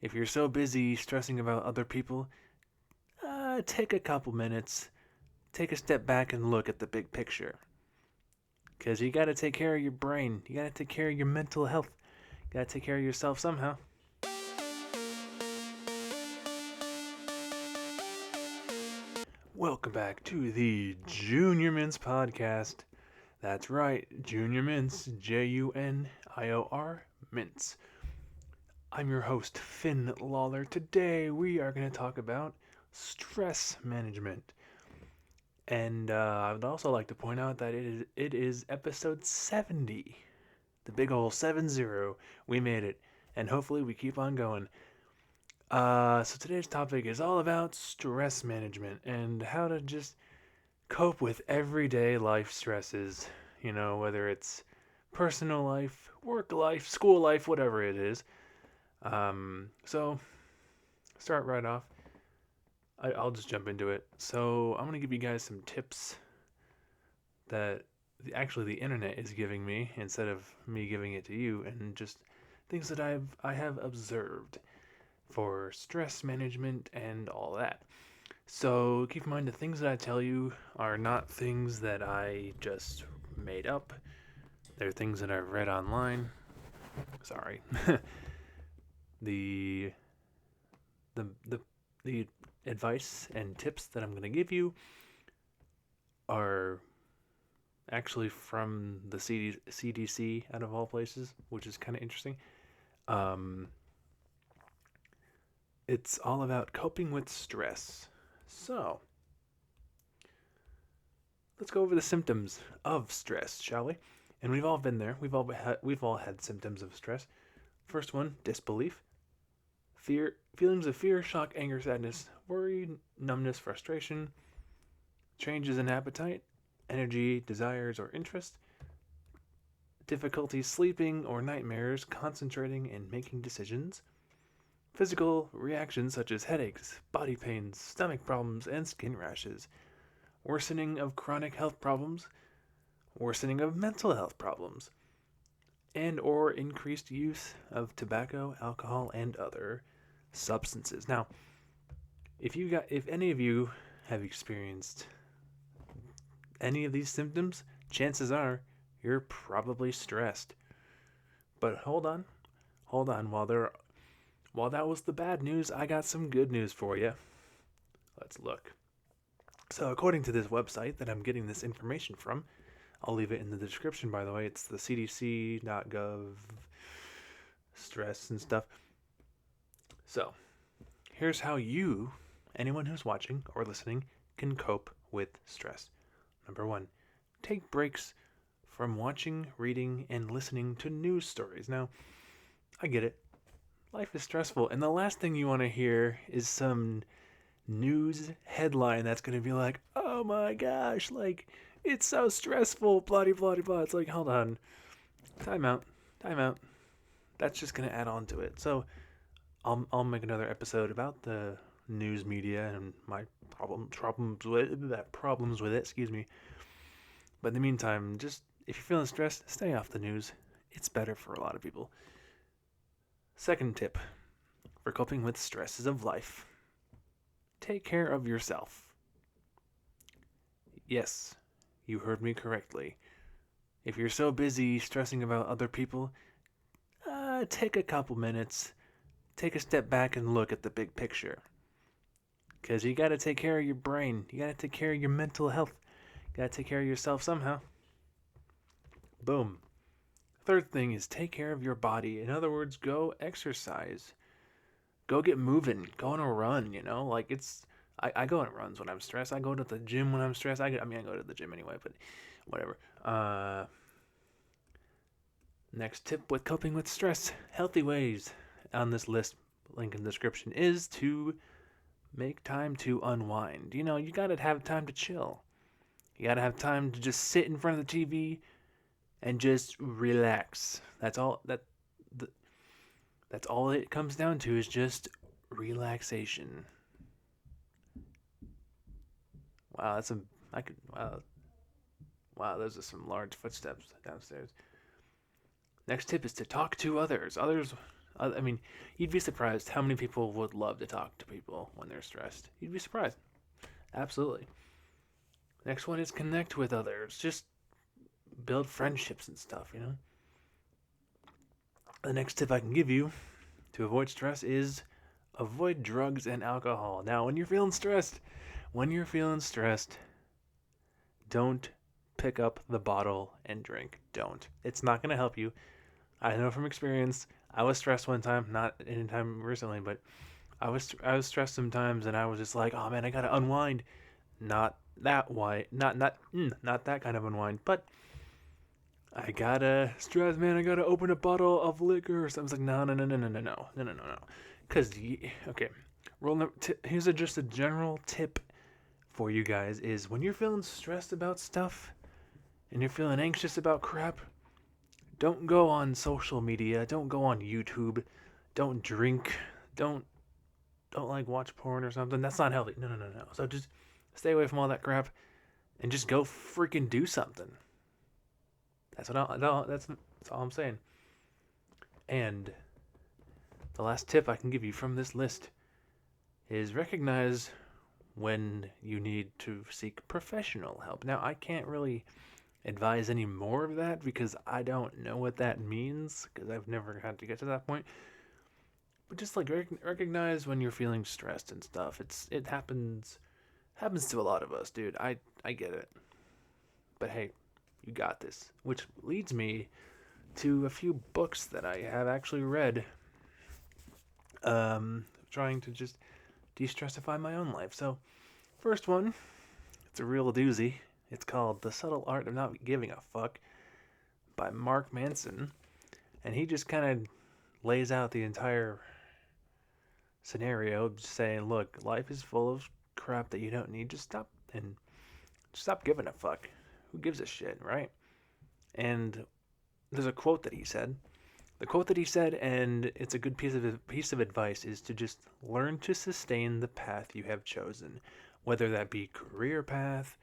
If you're so busy stressing about other people, take a couple minutes, take a step back and look at the big picture. Because you gotta take care of your brain, you gotta take care of your mental health, you gotta take care of yourself somehow. Welcome back to the Junior Mints Podcast. That's right, Junior Mints, Junior Mints. I'm your host, Finn Lawler. Today we are going to talk about stress management. And I would also like to point out that it is episode 70. The big ol' 70. We made it. And hopefully we keep on going. So today's topic is all about stress management and how to just cope with everyday life stresses. You know, whether it's personal life, work life, school life, whatever it is. So start right off. I'll just jump into it. So I'm gonna give you guys some tips that actually the internet is giving me instead of me giving it to you, and just things that I have observed for stress management and all that. So keep in mind the things that I tell you are not things that I just made up. They're things that I've read online. Sorry. the the advice and tips that I'm going to give you are actually from the CDC out of all places, which is kind of interesting. Um, it's all about coping with stress. So, let's go over the symptoms of stress, shall we? And we've all been there. We've all had symptoms of stress. First one, disbelief. Feelings of fear, shock, anger, sadness, worry, numbness, frustration, changes in appetite, energy, desires, or interest, difficulty sleeping or nightmares, concentrating and making decisions, physical reactions such as headaches, body pains, stomach problems, and skin rashes, worsening of chronic health problems, worsening of mental health problems, and or increased use of tobacco, alcohol, and other substances. Now, if any of you have experienced any of these symptoms, chances are you're probably stressed. But hold on. While that was the bad news, I got some good news for you. Let's look. So, according to this website that I'm getting this information from, I'll leave it in the description. By the way, it's the CDC.gov stress and stuff. So, here's how you, anyone who's watching or listening, can cope with stress. Number one, take breaks from watching, reading, and listening to news stories. Now, I get it. Life is stressful, and the last thing you want to hear is some news headline that's going to be like, oh my gosh, like, it's so stressful, blah, blah, blah. It's like, hold on. Time out. Time out. That's just going to add on to it. So, I'll make another episode about the news media and my problems with it. Excuse me. But in the meantime, just if you're feeling stressed, stay off the news. It's better for a lot of people. Second tip for coping with stresses of life: take care of yourself. Yes, you heard me correctly. If you're so busy stressing about other people, take a couple minutes, take a step back and look at the big picture. Because you gotta take care of your brain, you gotta take care of your mental health, you gotta take care of yourself somehow. Boom. Third thing is take care of your body. In other words, go exercise. Go get moving. Go on a run, you know? Like I go on runs when I'm stressed. I go to the gym when I'm stressed. I go to the gym anyway, but whatever. Next tip with coping with stress, healthy ways on this list, link in the description, is to make time to unwind. You know, you gotta have time to chill. You gotta have time to just sit in front of the TV and just relax. That's all it comes down to, is just relaxation. Wow, that's a I could wow, those are some large footsteps downstairs. Next tip is to talk to others. I mean, you'd be surprised how many people would love to talk to people when they're stressed. You'd be surprised. Absolutely. Next one is connect with others. Just build friendships and stuff, you know? The next tip I can give you to avoid stress is avoid drugs and alcohol. Now, when you're feeling stressed, don't pick up the bottle and drink. Don't. It's not going to help you. I know from experience. I was stressed one time, not any time recently, but I was stressed sometimes, and I was just like, oh man, I gotta unwind. Not that why, not that kind of unwind, but I gotta stress, man. I gotta open a bottle of liquor. So I was like, no, no, no, no, no, no, no, no, no, no, no. Cause okay, here's just a general tip for you guys: is when you're feeling stressed about stuff and you're feeling anxious about crap, don't go on social media. Don't go on YouTube. Don't drink. Don't don't like watch porn or something. That's not healthy. No, no, no, no. So just stay away from all that crap and just go freaking do something. That's what I, no, that's all I'm saying. And the last tip I can give you from this list is recognize when you need to seek professional help. Now, I can't really advise any more of that because I don't know what that means because I've never had to get to that point. But just like recognize when you're feeling stressed and stuff. It happens to a lot of us, dude. I get it. But hey, you got this. Which leads me to a few books that I have actually read. Trying to just de-stressify my own life. So, first one, it's a real doozy. It's called The Subtle Art of Not Giving a Fuck by Mark Manson. And he just kind of lays out the entire scenario, just saying, look, life is full of crap that you don't need. Just stop giving a fuck. Who gives a shit, right? And there's a quote that he said. The quote that he said, and it's a good piece of advice, is to just learn to sustain the path you have chosen, whether that be career path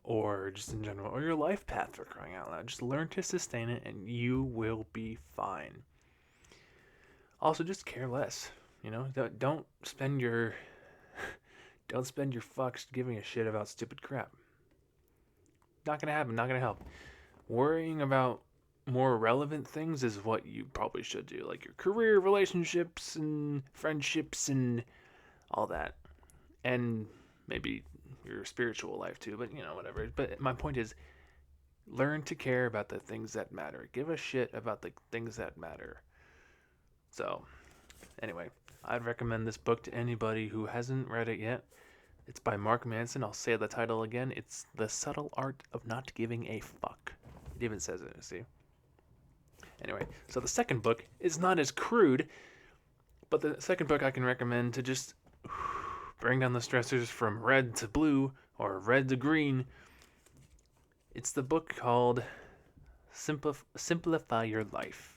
or just in general, or your life path, for crying out loud. Just learn to sustain it, and you will be fine. Also, just care less. You know, don't spend your don't spend your fucks giving a shit about stupid crap. Not gonna happen. Not gonna help. Worrying about more relevant things is what you probably should do, like your career, relationships, and friendships, and all that, and maybe your spiritual life too. But whatever. But my point is, learn to care about the things that matter. Give a shit about the things that matter. So, anyway, I'd recommend this book to anybody who hasn't read it yet. It's by Mark Manson. I'll say the title again. It's The Subtle Art of Not Giving a Fuck. It even says it, see? Anyway, so the second book is not as crude, but the second book I can recommend to just bring down the stressors from red to blue or red to green. It's the book called Simplify Your Life.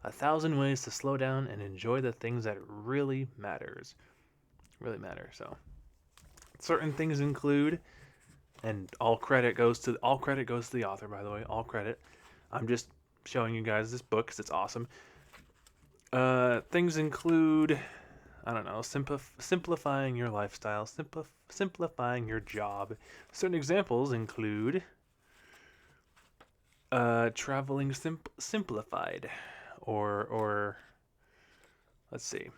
1,000 Ways to Slow Down and Enjoy the Things That Really Matters. Really matter. So, certain things include, and all credit goes to the author, by the way. All credit. I'm just showing you guys this book because it's awesome. Things include, I don't know, simplifying your lifestyle, simplifying your job. Certain examples include traveling simplified, or let's see,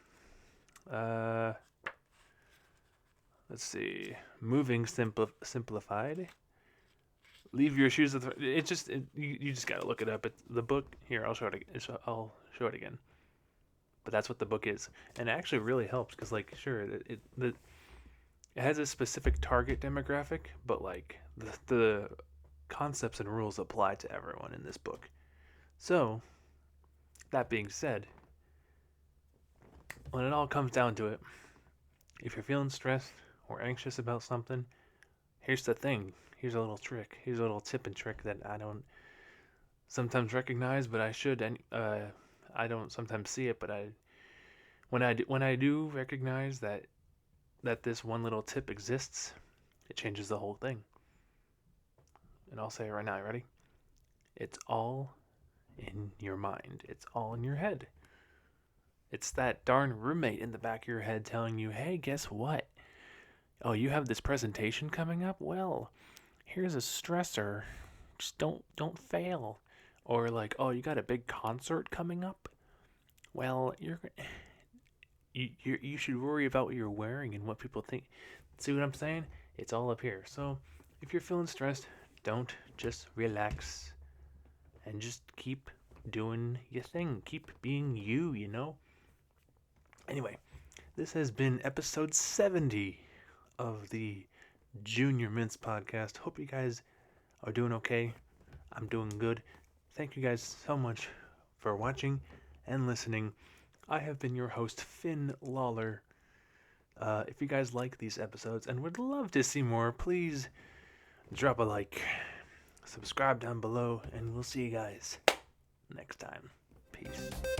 moving simplified. Leave your shoes. You just gotta look it up. It's the book here. I'll show it again. But that's what the book is, and it actually really helps because, like, sure, it has a specific target demographic, but like the concepts and rules apply to everyone in this book. So, that being said, when it all comes down to it, if you're feeling stressed or anxious about something, here's the thing. Here's a little trick. Here's a little tip and trick that I don't sometimes recognize, but I should. And I don't sometimes see it, but when I do recognize that this one little tip exists, it changes the whole thing. And I'll say it right now. You ready? It's all in your mind. It's all in your head. It's that darn roommate in the back of your head telling you, hey, guess what? Oh, you have this presentation coming up? Well, here's a stressor. Just don't fail. Or like, oh, you got a big concert coming up? Well, you should worry about what you're wearing and what people think. See what I'm saying? It's all up here. So, if you're feeling stressed, don't, just relax and just keep doing your thing. Keep being you, you know? Anyway, this has been episode 70 of the Junior Mints podcast. Hope you guys are doing okay. I'm doing good. Thank you guys so much for watching and listening. I have been your host, Finn Lawler. If you guys like these episodes and would love to see more, please drop a like, subscribe down below, and we'll see you guys next time. Peace.